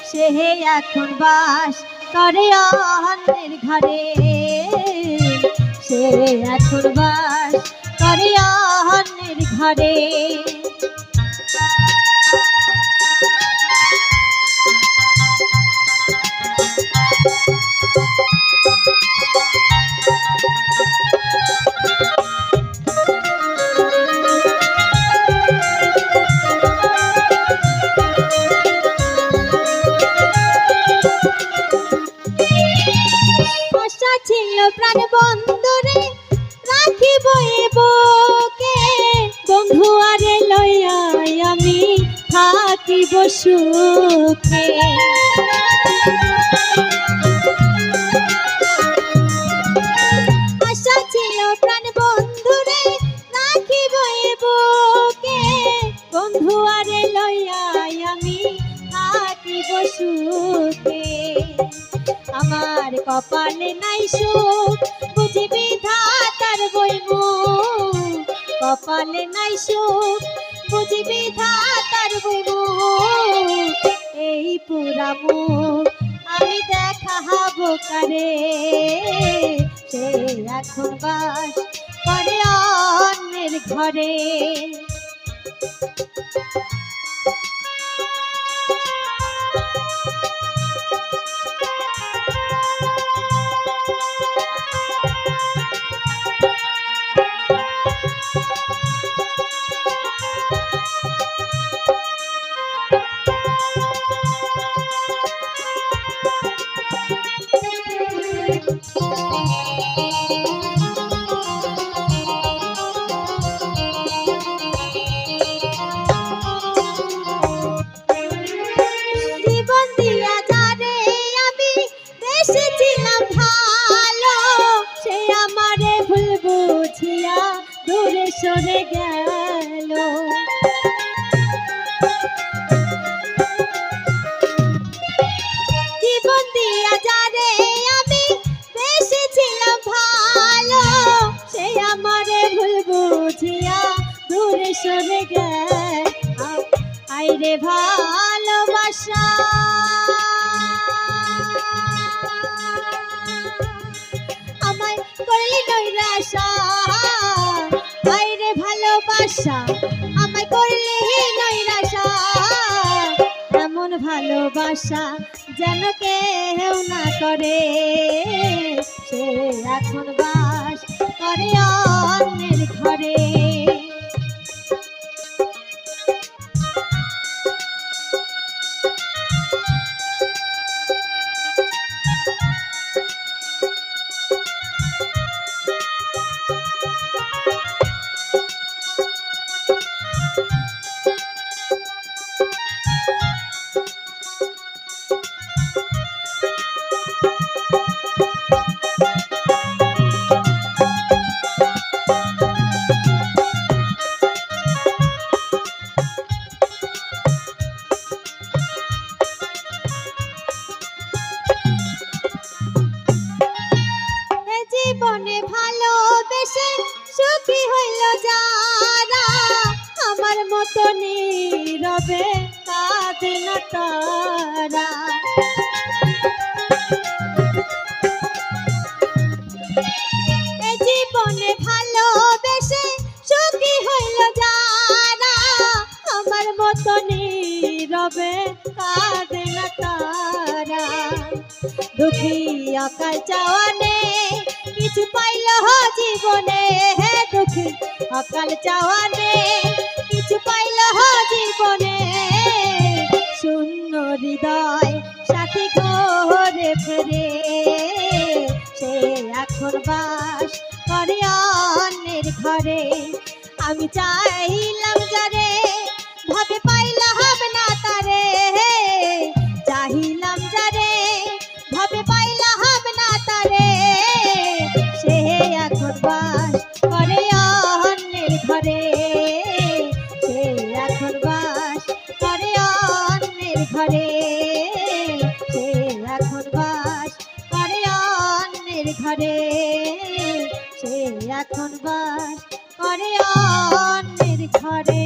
সে এখন বাস করে অন্যের ঘরে, সে এখন বাস করে অন্যের ঘরে। প্রাণ বন্ধুরে রাখিব বুকে, বন্ধু আরে লইয়া আমি থাকিব সুখে। আশা ছিল প্রাণ বন্ধুরে রাখিব বুকে, বন্ধু আরে লইয়া আমি থাকিব সুখে। আমার কপালে নাই সুখ বুঝি বিধাতার বইমুখ, কপালে নাই সুখ বুঝি বিধাতার বইমুখ। এই পুরা মুখ আমি দেখাবো কারে, সে এখন বাস করে অন্যের ঘরে। সরে গেল জীবন দিয়া যারে আমি বেসেছিলাম ভালো, সে আমারে ভুল বুঝিয়া দূরে সরে গেল। আইরে ভালোবাসা আমায় করলি নৈরাশা, ভালোবাসা আমায় করলে নৈরাশা। এমন ভালোবাসা যেন কেউ না করে, সে এখন বাস করে অন্যের ঘরে। জীবনে ভালোবেসে সুখী হইল যারা, আমার মতো নীরবে কাঁদে না তারা। জীবনে ভালোবেসে সুখী হইল যারা, আমার মতো নীরবে কাঁদে না তারা। দুঃখী অকাল চাওয়ানে কিছু পাইল জীবনে, হে দুঃখী অকাল চাওয়ানে কিছু পাইল জীবনে। শূন্য হৃদয় সাথী ঘরে ফেরে, সে এখন বাস করে অন্যের ঘরে। আমি চাইলাম যারে ভাবে পাইলাম না তারে, চাহিলাম যারে ভাবে পাইলাম না তারে। সে এখন বাস করে অন্যের ঘরে, সে এখন বাস করে অন্যের ঘরে, সে এখন বাস করে অন্যের ঘরে, সে এখন বাস করে অন্যের ঘরে।